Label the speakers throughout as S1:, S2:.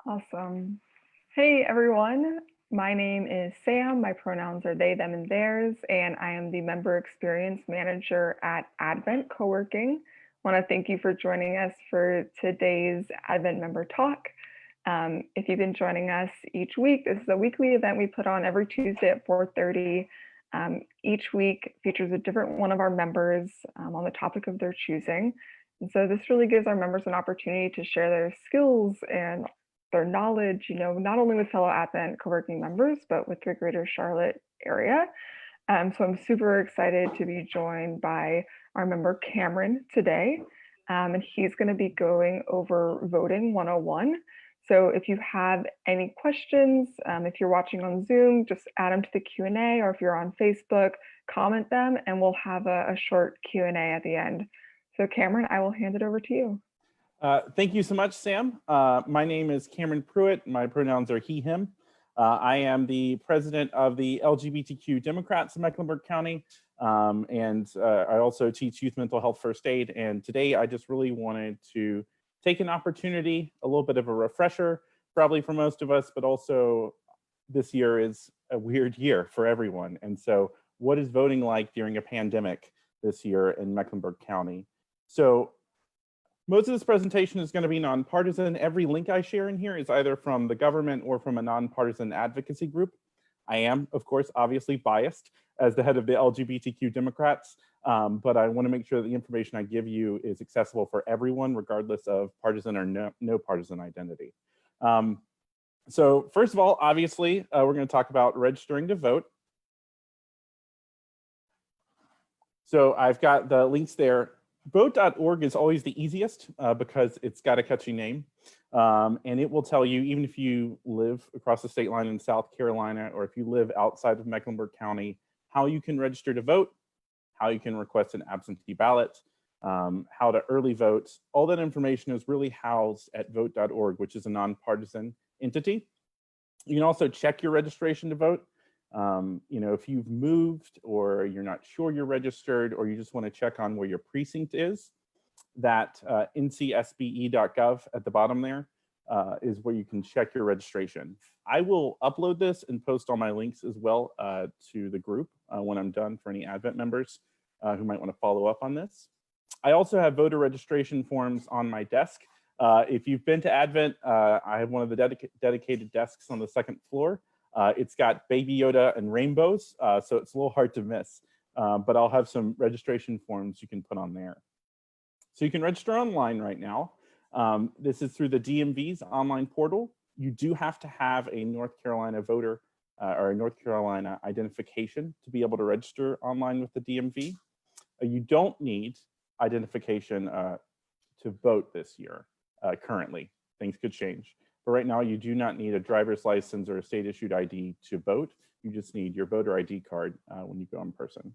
S1: Awesome. Hey everyone, my name is Sam. My pronouns are they, them, and theirs, and I am the Member Experience Manager at Advent Co-working. I want to thank you for joining us for today's Advent Member Talk. If you've been joining us each week, this is a weekly event we put on every Tuesday at 4:30. Each week features a different one of our members on the topic of their choosing. And so this really gives our members an opportunity to share their skills and their knowledge, not only with fellow Advent co-working members, but with the greater Charlotte area. So I'm super excited to be joined by our member Cameron today. And he's going to be going over Voting 101. So if you have any questions, if you're watching on Zoom, just add them to the Q&A, or if you're on Facebook, comment them, and we'll have a short Q&A at the end. So Cameron, I will hand it over to you.
S2: Thank you so much, Sam. My name is Cameron Pruette. My pronouns are he, him. I am the president of the LGBTQ Democrats in Mecklenburg County, and I also teach youth mental health first aid. And today I just really wanted to take an opportunity, a little bit of a refresher, probably for most of us, but also this year is a weird year for everyone. And so what is voting like during a pandemic this year in Mecklenburg County? So most of this presentation is going to be nonpartisan. Every link I share in here is either from the government or from a nonpartisan advocacy group. I am, of course, obviously biased as the head of the LGBTQ Democrats, but I want to make sure that the information I give you is accessible for everyone, regardless of partisan or no partisan identity. So first of all, obviously, we're going to talk about registering to vote. So I've got the links there. Vote.org is always the easiest because it's got a catchy name, and it will tell you, even if you live across the state line in South Carolina, or if you live outside of Mecklenburg County, how you can register to vote, how you can request an absentee ballot, how to early vote. All that information is really housed at vote.org, which is a nonpartisan entity. You can also check your registration to vote. If you've moved or you're not sure you're registered, or you just want to check on where your precinct is, that ncsbe.gov at the bottom there is where you can check your registration. I will upload this and post all my links as well to the group when I'm done, for any Advent members who might want to follow up on this. I also have voter registration forms on my desk. If you've been to Advent, I have one of the dedicated desks on the second floor. It's got Baby Yoda and rainbows, so it's a little hard to miss, but I'll have some registration forms you can put on there. So you can register online right now. This is through the DMV's online portal. You do have to have a North Carolina voter or a North Carolina identification to be able to register online with the DMV. You don't need identification to vote this year currently. Things could change. But right now, you do not need a driver's license or a state issued ID to vote. You just need your voter ID card when you go in person.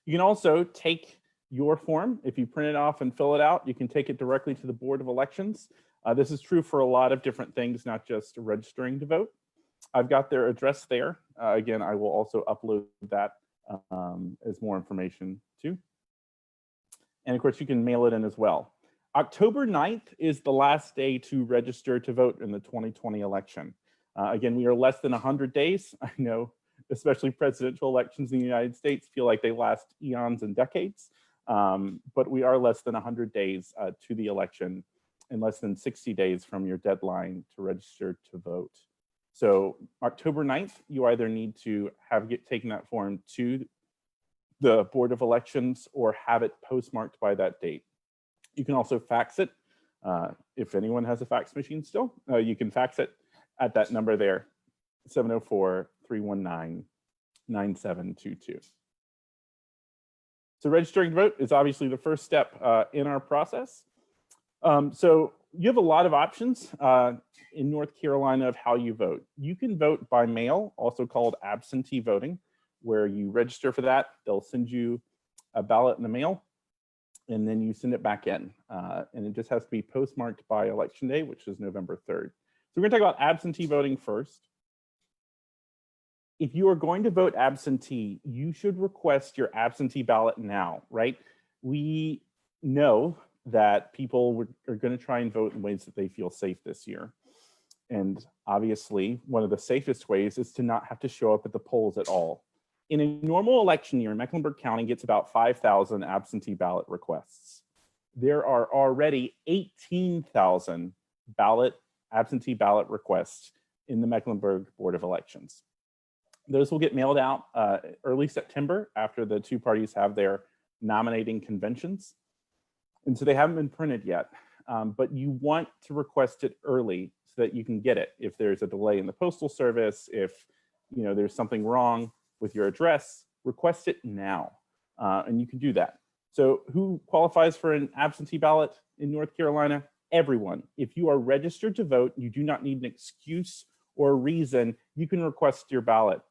S2: You can also take your form. If you print it off and fill it out, you can take it directly to the Board of Elections. This is true for a lot of different things, not just registering to vote. I've got their address there. Again, I will also upload that as more information too. And of course, you can mail it in as well. October 9th is the last day to register to vote in the 2020 election. Again, we are less than 100 days. I know, especially presidential elections in the United States feel like they last eons and decades, but we are less than 100 days to the election, and less than 60 days from your deadline to register to vote. So October 9th, you either need to have taken that form to the Board of Elections or have it postmarked by that date. You can also fax it. If anyone has a fax machine still, you can fax it at that number there, 704-319-9722. So registering to vote is obviously the first step in our process. So you have a lot of options in North Carolina of how you vote. You can vote by mail, also called absentee voting, where you register for that. They'll send you a ballot in the mail, and then you send it back in. And it just has to be postmarked by Election Day, which is November 3rd. So we're gonna talk about absentee voting first. If you are going to vote absentee, you should request your absentee ballot now, right? We know that people are going to try and vote in ways that they feel safe this year. And obviously, one of the safest ways is to not have to show up at the polls at all. In a normal election year, Mecklenburg County gets about 5,000 absentee ballot requests. There are already 18,000 absentee ballot requests in the Mecklenburg Board of Elections. Those will get mailed out early September after the two parties have their nominating conventions. And so they haven't been printed yet, but you want to request it early so that you can get it. If there's a delay in the postal service, if there's something wrong with your address, request it now, and you can do that. So who qualifies for an absentee ballot in North Carolina? Everyone. If you are registered to vote, you do not need an excuse or a reason, you can request your ballot.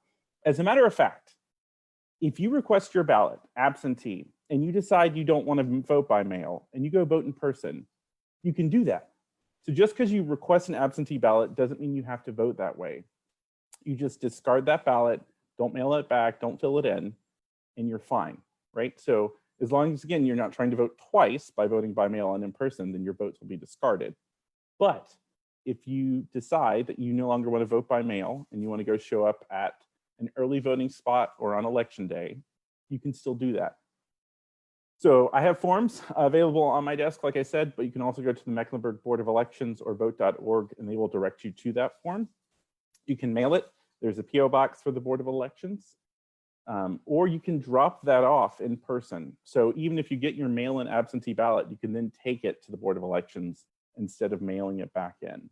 S2: As a matter of fact, if you request your ballot absentee and you decide you don't want to vote by mail and you go vote in person, you can do that. So just because you request an absentee ballot doesn't mean you have to vote that way. You just discard that ballot, don't mail it back, don't fill it in, and you're fine, right? So as long as, again, you're not trying to vote twice by voting by mail and in person, then your votes will be discarded. But if you decide that you no longer want to vote by mail and you want to go show up at an early voting spot or on election day, you can still do that. So I have forms available on my desk, like I said, but you can also go to the Mecklenburg Board of Elections or vote.org and they will direct you to that form. You can mail it. There's a PO box for the Board of Elections. Or you can drop that off in person. So even if you get your mail-in absentee ballot, you can then take it to the Board of Elections instead of mailing it back in.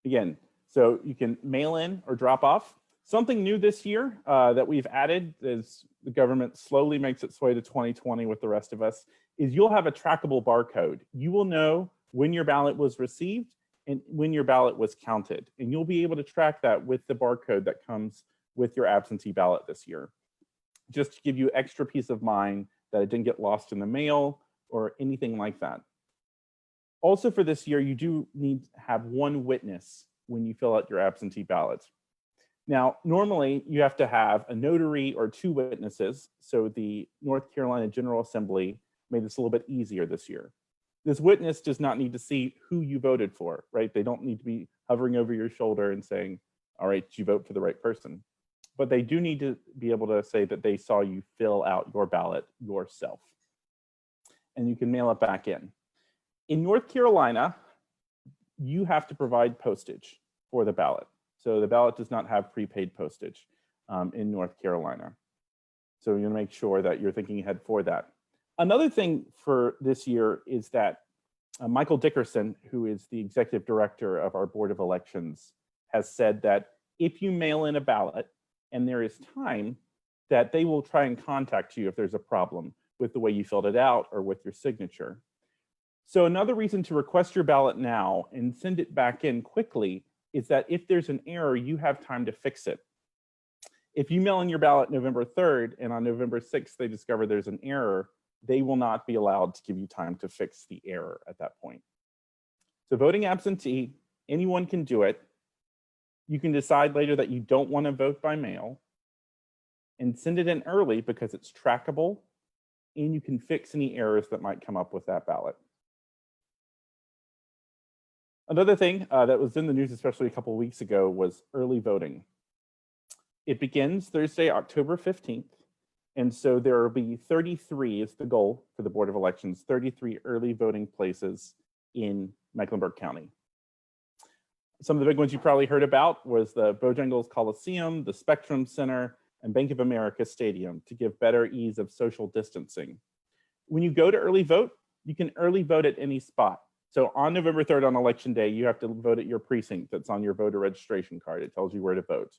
S2: Again, so you can mail in or drop off. Something new this year that we've added as the government slowly makes its way to 2020 with the rest of us is you'll have a trackable barcode. You will know when your ballot was received and when your ballot was counted. And you'll be able to track that with the barcode that comes with your absentee ballot this year. Just to give you extra peace of mind that it didn't get lost in the mail or anything like that. Also for this year, you do need to have one witness when you fill out your absentee ballot. Now, normally you have to have a notary or two witnesses. So the North Carolina General Assembly made this a little bit easier this year. This witness does not need to see who you voted for, right? They don't need to be hovering over your shoulder and saying, all right, did you vote for the right person? But they do need to be able to say that they saw you fill out your ballot yourself. And you can mail it back in. In North Carolina, you have to provide postage for the ballot. So the ballot does not have prepaid postage in North Carolina. So you're gonna make sure that you're thinking ahead for that. Another thing for this year is that Michael Dickerson, who is the executive director of our Board of Elections, has said that if you mail in a ballot and there is time, that they will try and contact you if there's a problem with the way you filled it out or with your signature. So another reason to request your ballot now and send it back in quickly is that if there's an error, you have time to fix it. If you mail in your ballot November 3rd and on November 6th they discover there's an error, they will not be allowed to give you time to fix the error at that point. So voting absentee, anyone can do it. You can decide later that you don't want to vote by mail and send it in early because it's trackable and you can fix any errors that might come up with that ballot. Another thing that was in the news, especially a couple of weeks ago, was early voting. It begins Thursday, October 15th. And so there will be 33 is the goal for the Board of Elections, 33 early voting places in Mecklenburg County. Some of the big ones you probably heard about was the Bojangles Coliseum, the Spectrum Center, and Bank of America Stadium to give better ease of social distancing. When you go to early vote, you can early vote at any spot. So on November 3rd on election day, you have to vote at your precinct that's on your voter registration card. It tells you where to vote.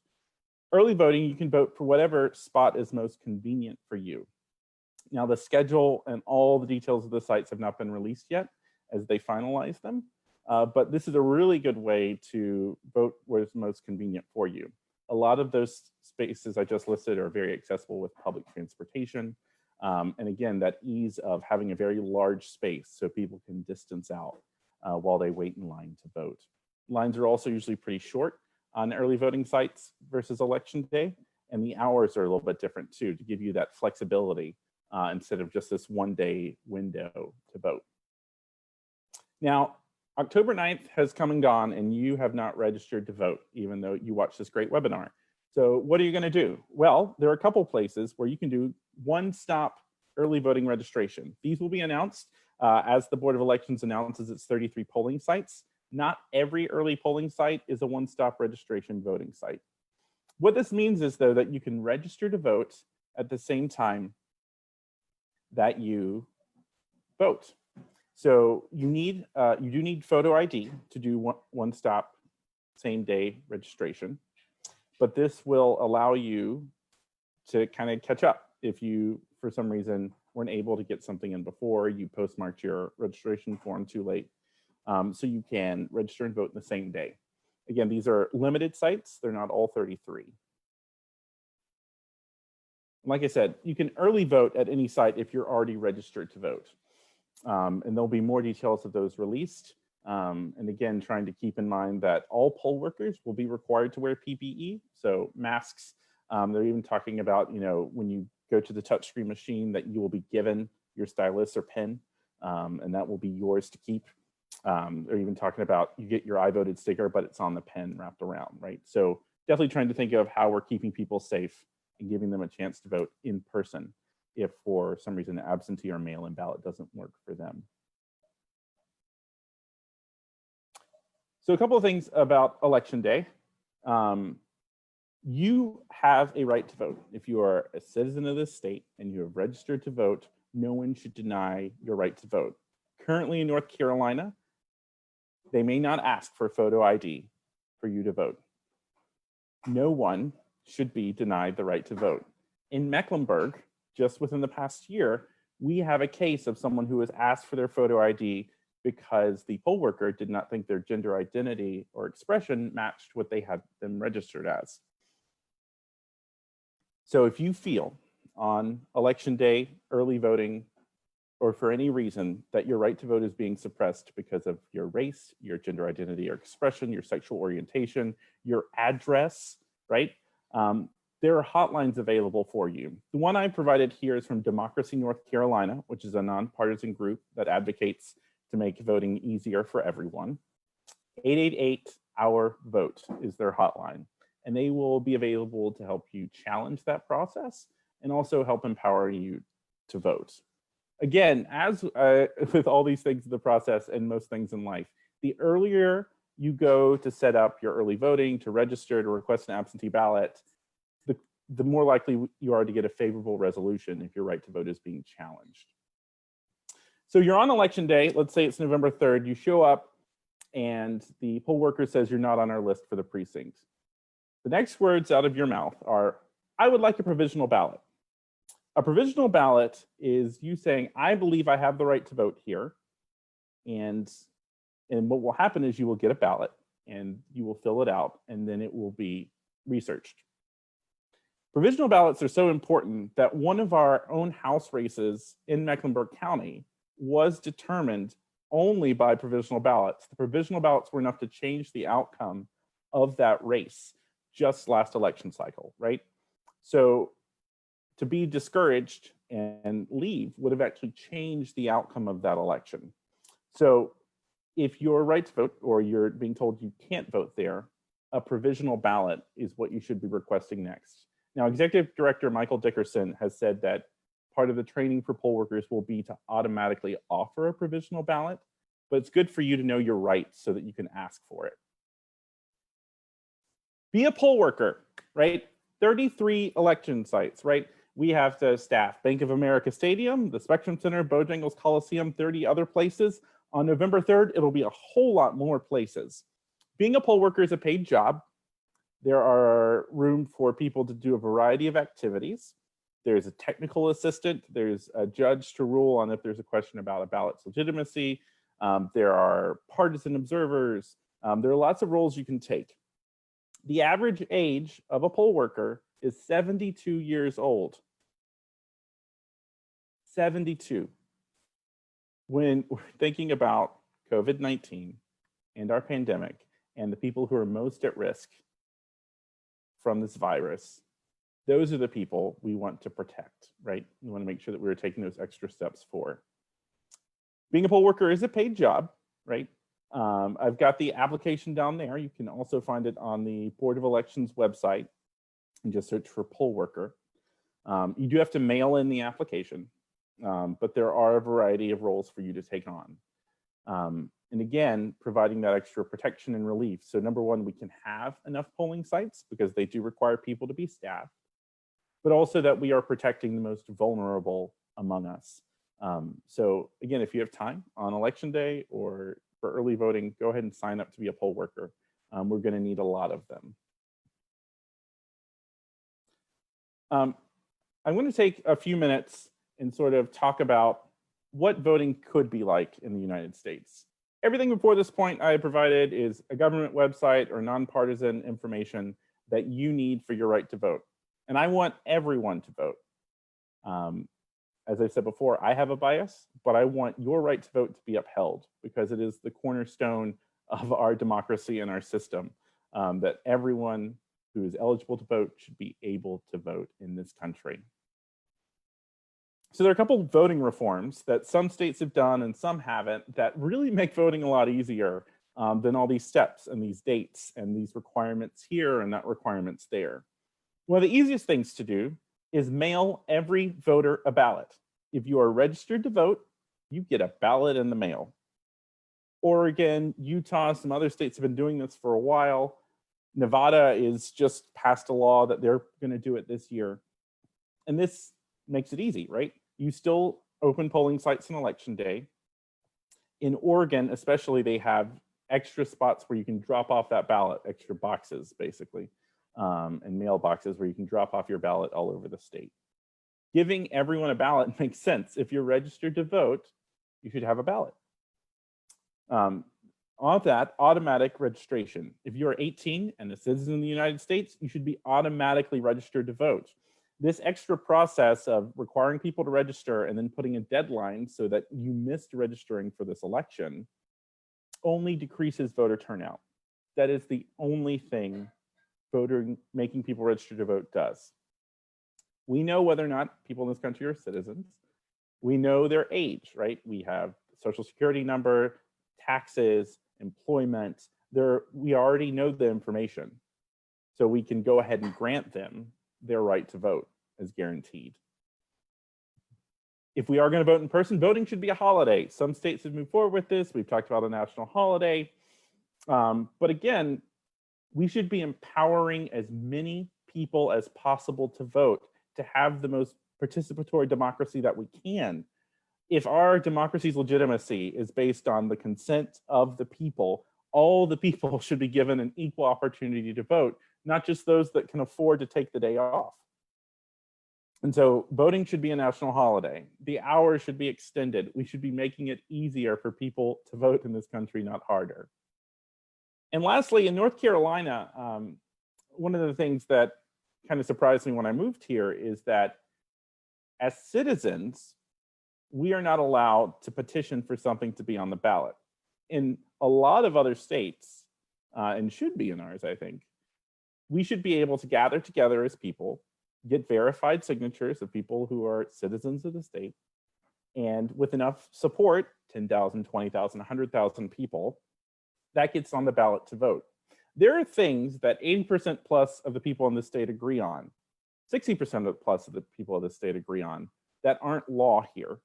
S2: Early voting, you can vote for whatever spot is most convenient for you. Now the schedule and all the details of the sites have not been released yet as they finalize them, but this is a really good way to vote where it's most convenient for you. A lot of those spaces I just listed are very accessible with public transportation. And again, that ease of having a very large space so people can distance out while they wait in line to vote. Lines are also usually pretty short on early voting sites versus election day, and the hours are a little bit different too to give you that flexibility instead of just this 1-day window to vote. Now, October 9th has come and gone, and you have not registered to vote, even though you watched this great webinar. So what are you going to do? Well, there are a couple places where you can do OneStop early voting registration. These will be announced as the Board of Elections announces its 33 polling sites. Not every early polling site is a one-stop registration voting site. What this means is, though, that you can register to vote at the same time that you vote. So you do need photo ID to do one-stop same-day registration, but this will allow you to kind of catch up if you, for some reason, weren't able to get something in before, you postmarked your registration form too late. So you can register and vote in the same day. Again, these are limited sites. They're not all 33. Like I said, you can early vote at any site if you're already registered to vote. And there'll be more details of those released. And again, trying to keep in mind that all poll workers will be required to wear PPE, so masks. They're even talking about, when you go to the touchscreen machine, that you will be given your stylus or pen, and that will be yours to keep. They're even talking about you get your I voted sticker, but it's on the pen wrapped around, right? So definitely trying to think of how we're keeping people safe and giving them a chance to vote in person if for some reason the absentee or mail-in ballot doesn't work for them. So a couple of things about Election Day. You have a right to vote. If you are a citizen of this state and you have registered to vote, no one should deny your right to vote. Currently in North Carolina, they may not ask for photo ID for you to vote. No one should be denied the right to vote. In Mecklenburg, just within the past year, we have a case of someone who was asked for their photo ID because the poll worker did not think their gender identity or expression matched what they had them registered as. So if you feel on Election Day, early voting, or for any reason that your right to vote is being suppressed because of your race, your gender identity or expression, your sexual orientation, your address, right? There are hotlines available for you. The one I provided here is from Democracy North Carolina, which is a nonpartisan group that advocates to make voting easier for everyone. 888-OUR-VOTE is their hotline, and they will be available to help you challenge that process and also help empower you to vote. Again, as with all these things in the process and most things in life, the earlier you go to set up your early voting, to register, to request an absentee ballot, the more likely you are to get a favorable resolution if your right to vote is being challenged. So you're on Election Day, let's say it's November 3rd, you show up and the poll worker says you're not on our list for the precinct. The next words out of your mouth are, I would like a provisional ballot. A provisional ballot is you saying, I believe I have the right to vote here. And what will happen is you will get a ballot and you will fill it out and then it will be researched. Provisional ballots are so important that one of our own House races in Mecklenburg County was determined only by provisional ballots. The provisional ballots were enough to change the outcome of that race just last election cycle, right? So to be discouraged and leave would have actually changed the outcome of that election. So if your right to vote or you're being told you can't vote there, a provisional ballot is what you should be requesting next. Now, Executive Director Michael Dickerson has said that part of the training for poll workers will be to automatically offer a provisional ballot, but it's good for you to know your rights so that you can ask for it. Be a poll worker, right? 33 election sites, right? We have to staff Bank of America Stadium, the Spectrum Center, Bojangles Coliseum, 30 other places. On November 3rd, it'll be a whole lot more places. Being a poll worker is a paid job. There are room for people to do a variety of activities. There's a technical assistant. There's a judge to rule on if there's a question about a ballot's legitimacy. There are partisan observers. There are lots of roles you can take. The average age of a poll worker is 72 years old. 72. When we're thinking about COVID-19 and our pandemic and the people who are most at risk from this virus, Those are the people we want to protect, right? We want to make sure that we're taking those extra steps for. Being a poll worker is a paid job, right? I've got the application down there. You can also find it on the Board of Elections website and just search for poll worker. You do have to mail in the application, but there are a variety of roles for you to take on. And again, providing that extra protection and relief. So number one, we can have enough polling sites because they do require people to be staffed, but also that we are protecting the most vulnerable among us. So again, if you have time on election day or for early voting, go ahead and sign up to be a poll worker. We're going to need a lot of them. I'm going to take a few minutes and sort of talk about what voting could be like in the United States. Everything before this point I provided is a government website or nonpartisan information that you need for your right to vote. And I want everyone to vote. As I said before, I have a bias, but I want your right to vote to be upheld because it is the cornerstone of our democracy and our system, that everyone who is eligible to vote should be able to vote in this country. So there are a couple of voting reforms that some states have done and some haven't that really make voting a lot easier than all these steps and these dates and these requirements here and that requirements there. One of the easiest things to do is mail every voter a ballot. If you are registered to vote, you get a ballot in the mail. Oregon, Utah, some other states have been doing this for a while. Nevada is just passed a law that they're going to do it this year. And this makes it easy, right? You still open polling sites on election day. In Oregon, especially, they have extra spots where you can drop off that ballot, extra boxes, basically, and mail boxes where you can drop off your ballot all over the state. Giving everyone a ballot makes sense. If you're registered to vote, you should have a ballot. On that, automatic registration. If you are 18 and a citizen of the United States, you should be automatically registered to vote. This extra process of requiring people to register and then putting a deadline so that you missed registering for this election only decreases voter turnout. That is the only thing making people register to vote does. We know whether or not people in this country are citizens. We know their age, right? We have social security number, taxes, employment. We already know the information. So we can go ahead and grant them their right to vote as guaranteed. If we are going to vote in person, voting should be a holiday. Some states have moved forward with this. We've talked about a national holiday. But again, we should be empowering as many people as possible to vote, to have the most participatory democracy that we can. If our democracy's legitimacy is based on the consent of the people, all the people should be given an equal opportunity to vote, not just those that can afford to take the day off. And so voting should be a national holiday. The hours should be extended. We should be making it easier for people to vote in this country, not harder. And lastly, in North Carolina, one of the things that kind of surprised me when I moved here is that as citizens, we are not allowed to petition for something to be on the ballot. In a lot of other states, and should be in ours, I think, we should be able to gather together as people, get verified signatures of people who are citizens of the state, and with enough support, 10,000, 20,000, 100,000 people, that gets on the ballot to vote. There are things that 80% plus of the people in the state agree on, 60% plus of the people of the state agree on, that aren't law here.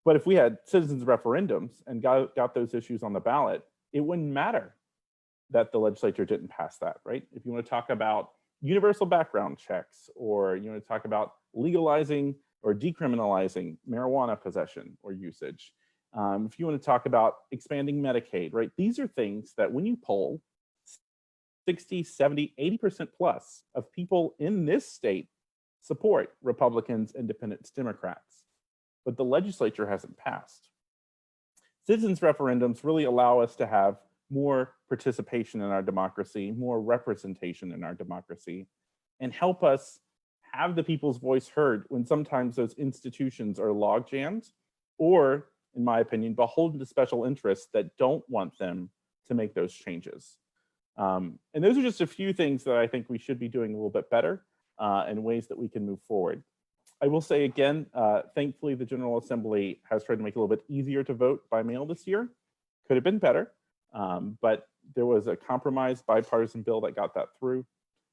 S2: But if we had citizens referendums and got those issues on the ballot, it wouldn't matter that the legislature didn't pass that, right? If you want to talk about universal background checks, or you want to talk about legalizing or decriminalizing marijuana possession or usage, if you want to talk about expanding Medicaid, right? These are things that when you poll, 60, 70, 80% plus of people in this state support Republicans, independents, Democrats, but the legislature hasn't passed. Citizens referendums really allow us to have more participation in our democracy, more representation in our democracy, and help us have the people's voice heard when sometimes those institutions are log jammed or, in my opinion, beholden to special interests that don't want them to make those changes. And those are just a few things that I think we should be doing a little bit better. and ways that we can move forward. I will say again, thankfully, the General Assembly has tried to make it a little bit easier to vote by mail this year. Could have been better, but there was a compromise bipartisan bill that got that through.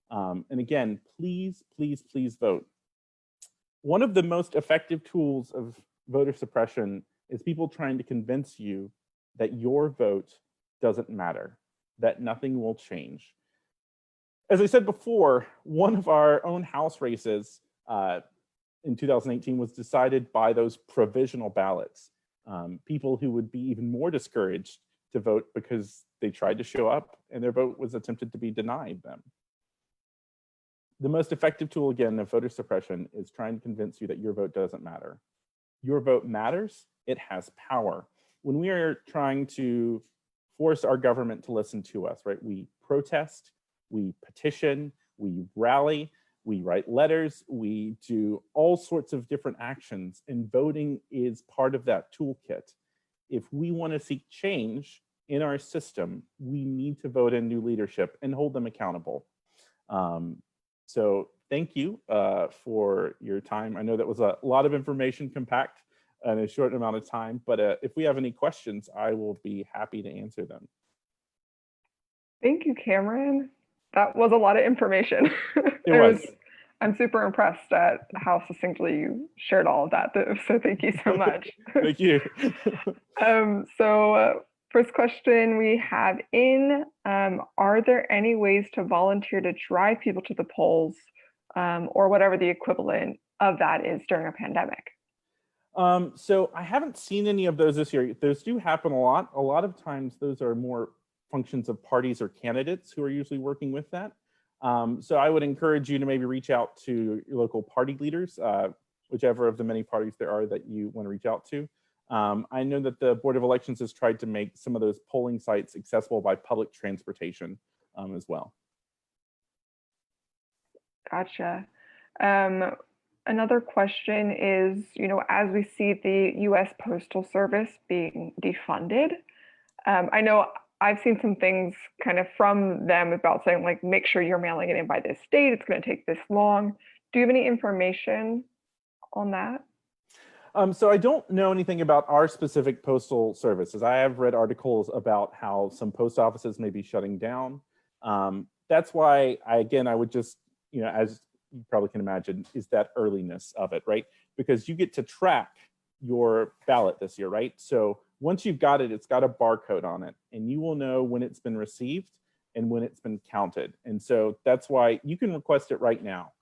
S2: And again, please, please, please vote. One of the most effective tools of voter suppression is people trying to convince you that your vote doesn't matter, that nothing will change. As I said before, one of our own House races in 2018 was decided by those provisional ballots. People who would be even more discouraged to vote because they tried to show up and their vote was attempted to be denied them. The most effective tool, again, of voter suppression is trying to convince you that your vote doesn't matter. Your vote matters, it has power. When we are trying to force our government to listen to us, right? We protest, we petition, we rally, we write letters, we do all sorts of different actions, and voting is part of that toolkit. If we want to seek change in our system, we need to vote in new leadership and hold them accountable. So thank you for your time. I know that was a lot of information compact in a short amount of time, but if we have any questions, I will be happy to answer them.
S1: Thank you, Cameron. That was a lot of information.
S2: It was.
S1: I'm super impressed at how succinctly you shared all of that, so thank you so much.
S2: Thank you.
S1: First question we have in, are there any ways to volunteer to drive people to the polls or whatever the equivalent of that is during a pandemic?
S2: So I haven't seen any of those this year. Those do happen a lot. A lot of times those are more functions of parties or candidates who are usually working with that. So I would encourage you to maybe reach out to your local party leaders, whichever of the many parties there are that you want to reach out to. I know that the Board of Elections has tried to make some of those polling sites accessible by public transportation as well.
S1: Gotcha. Another question is, as we see the U.S. Postal Service being defunded, I know I've seen some things kind of from them about saying, like, make sure you're mailing it in by this date. It's going to take this long. Do you have any information on that?
S2: So I don't know anything about our specific postal services. I have read articles about how some post offices may be shutting down. That's why, I would just, as you probably can imagine, is that earliness of it, right? Because you get to track your ballot this year, right? So once you've got it, it's got a barcode on it, and you will know when it's been received and when it's been counted. And so that's why you can request it right now.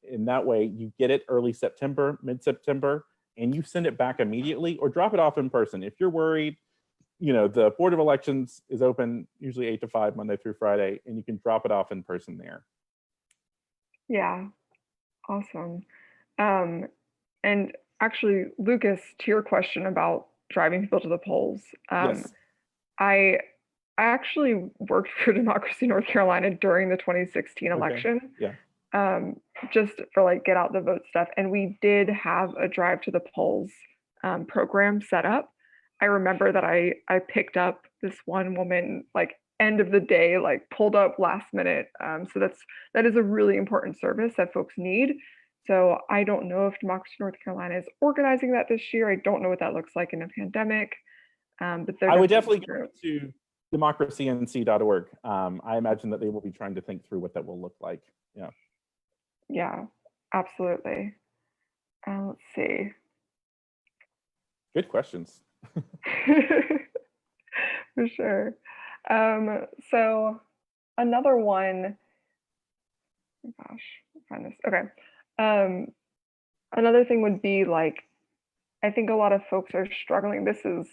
S2: In that way, you get it early September, mid-September, and you send it back immediately or drop it off in person. If you're worried, the Board of Elections is open usually 8 to 5, Monday through Friday, and you can drop it off in person there.
S1: Yeah, awesome. And actually, Lucas, to your question about driving people to the polls,
S2: Yes.
S1: I actually worked for Democracy North Carolina during the 2016 election.
S2: Yeah.
S1: Just for like get out the vote stuff. And we did have a drive to the polls program set up. I remember that I picked up this one woman like end of the day, like pulled up last minute. So that is a really important service that folks need. So I don't know if Democracy North Carolina is organizing that this year. I don't know what that looks like in a pandemic. But
S2: I would definitely go to democracync.org. I imagine that they will be trying to think through what that will look like. Yeah.
S1: Yeah, absolutely. Let's see.
S2: Good questions.
S1: For sure. So another one, oh gosh, find this. Okay. Another thing would be like, I think a lot of folks are struggling. This is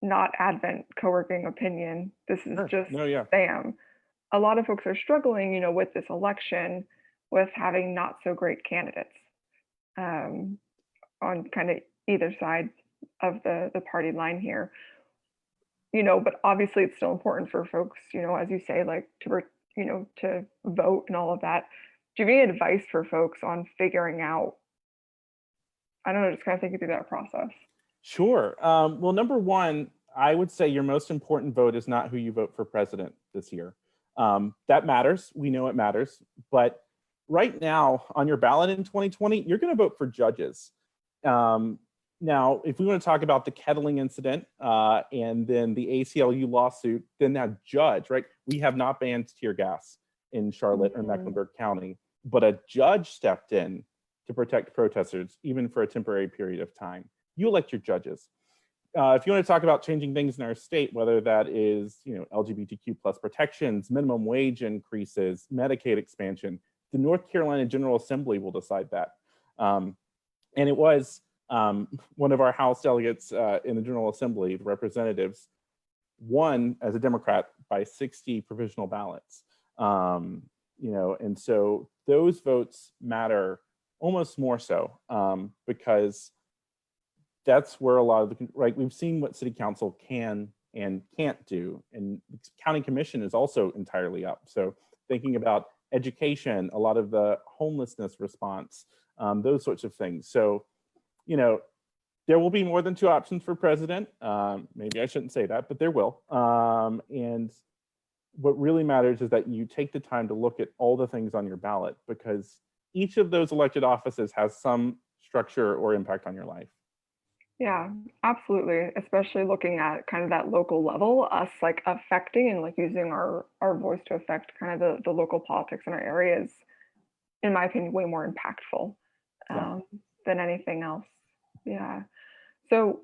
S1: not Advent co-working opinion. This is just Sam. A lot of folks are struggling, with this election, with having not so great candidates on kind of either side of the party line here. But obviously it's still important for folks, as you say, like to vote and all of that. Do you have any advice for folks on figuring out, I don't know, just kind of thinking through that process?
S2: Sure. Well, number one, I would say your most important vote is not who you vote for president this year. That matters. We know it matters. But right now on your ballot in 2020, you're going to vote for judges. Now, if we want to talk about the kettling incident and then the ACLU lawsuit, then that judge, right? We have not banned tear gas in Charlotte or Mecklenburg County, but a judge stepped in to protect protesters, even for a temporary period of time. You elect your judges. If you want to talk about changing things in our state, whether that is, LGBTQ plus protections, minimum wage increases, Medicaid expansion, the North Carolina General Assembly will decide that. And it was one of our House delegates in the General Assembly, the representatives, won as a Democrat by 60 provisional ballots. And so those votes matter almost more so because that's where a lot of we've seen what city council can and can't do, and the county commission is also entirely up. So thinking about education, a lot of the homelessness response, those sorts of things. So, there will be more than 2 options for president. Maybe I shouldn't say that, but there will. And what really matters is that you take the time to look at all the things on your ballot, because each of those elected offices has some structure or impact on your life.
S1: Yeah, absolutely. Especially looking at kind of that local level, us like affecting and like using our voice to affect kind of the local politics in our area is, in my opinion, way more impactful than anything else. Yeah. So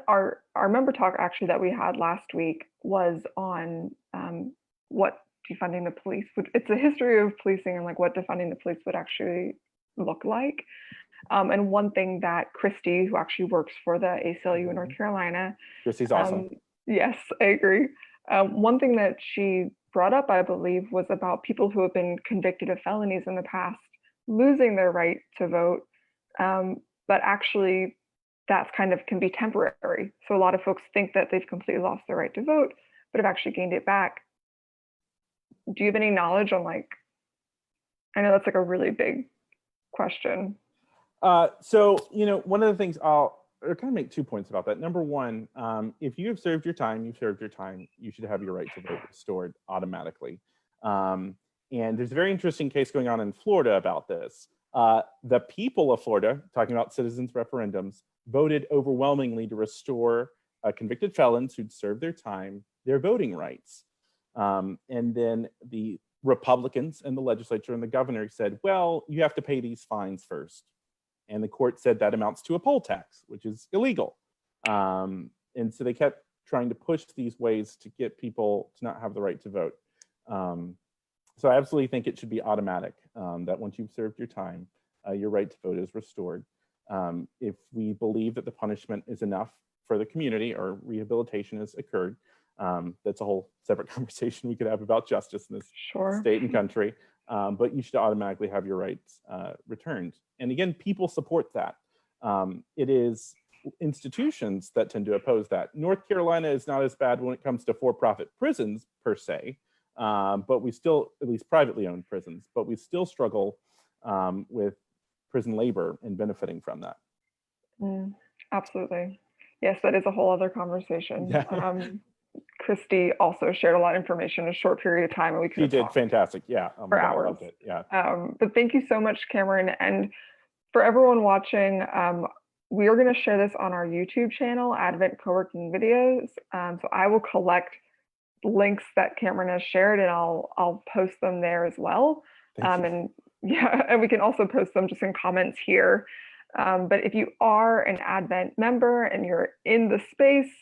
S1: our member talk actually that we had last week was on what defunding the police would, it's a history of policing and like what defunding the police would actually look like. And one thing that Christy, who actually works for the ACLU in North Carolina.
S2: Christy's awesome.
S1: Yes, I agree. One thing that she brought up, I believe, was about people who have been convicted of felonies in the past losing their right to vote. But actually, that's kind of can be temporary. So a lot of folks think that they've completely lost their right to vote, but have actually gained it back. Do you have any knowledge on I know that's like a really big question.
S2: So, one of the things I'll kind of make 2 points about that. Number one, if you have served your time, you've served your time, you should have your right to vote restored automatically. And there's a very interesting case going on in Florida about this. The people of Florida, talking about citizens' referendums, voted overwhelmingly to restore convicted felons who'd served their time, their voting rights. And then the Republicans in the legislature and the governor said, well, you have to pay these fines first. And the court said that amounts to a poll tax, which is illegal. And so they kept trying to push these ways to get people to not have the right to vote. So I absolutely think it should be automatic, that once you've served your time, your right to vote is restored. If we believe that the punishment is enough for the community or rehabilitation has occurred, that's a whole separate conversation we could have about justice in this state and country. But you should automatically have your rights returned. And again, people support that. It is institutions that tend to oppose that. North Carolina is not as bad when it comes to for-profit prisons per se, but we still, at least privately owned prisons, but we still struggle with prison labor and benefiting from that.
S1: Absolutely. Yes, that is a whole other conversation.
S2: Yeah.
S1: Christy also shared a lot of information in a short period of time, and we could.
S2: She did fantastic. Yeah. Oh
S1: for hours.
S2: It. Yeah.
S1: But thank you so much, Cameron, and for everyone watching. We are going to share this on our YouTube channel, Advent Co-working Videos. So I will collect links that Cameron has shared, and I'll post them there as well. And we can also post them just in comments here. But if you are an Advent member and you're in the space,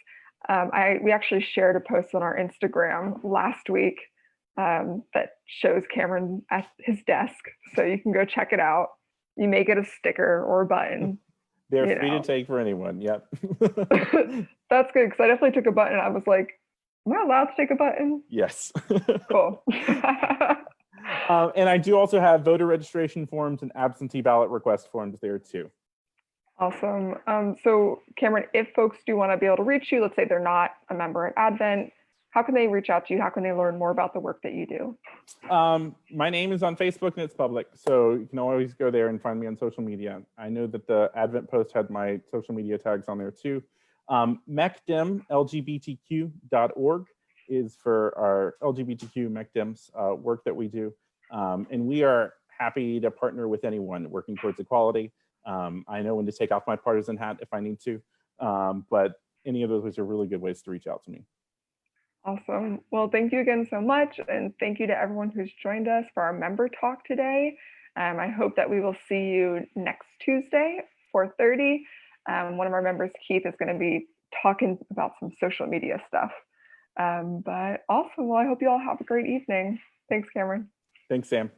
S1: we actually shared a post on our Instagram last week that shows Cameron at his desk, so you can go check it out. You may get a sticker or a button.
S2: They're free to take for anyone. Yep.
S1: That's good, because I definitely took a button and I was like, am I allowed to take a button?
S2: Yes.
S1: Cool.
S2: And I do also have voter registration forms and absentee ballot request forms there too.
S1: Awesome. So Cameron, if folks do want to be able to reach you, let's say they're not a member at Advent, how can they reach out to you? How can they learn more about the work that you do?
S2: My name is on Facebook and it's public, so you can always go there and find me on social media. I know that the Advent post had my social media tags on there too. MECDEM, LGBTQ.org is for our LGBTQ MECDEM's work that we do. And we are happy to partner with anyone working towards equality. I know when to take off my partisan hat if I need to, but any of those are really good ways to reach out to me.
S1: Awesome. Well, thank you again so much. And thank you to everyone who's joined us for our member talk today. I hope that we will see you next Tuesday, 4:30. One of our members, Keith, is going to be talking about some social media stuff. But awesome. Well, I hope you all have a great evening. Thanks, Cameron.
S2: Thanks, Sam.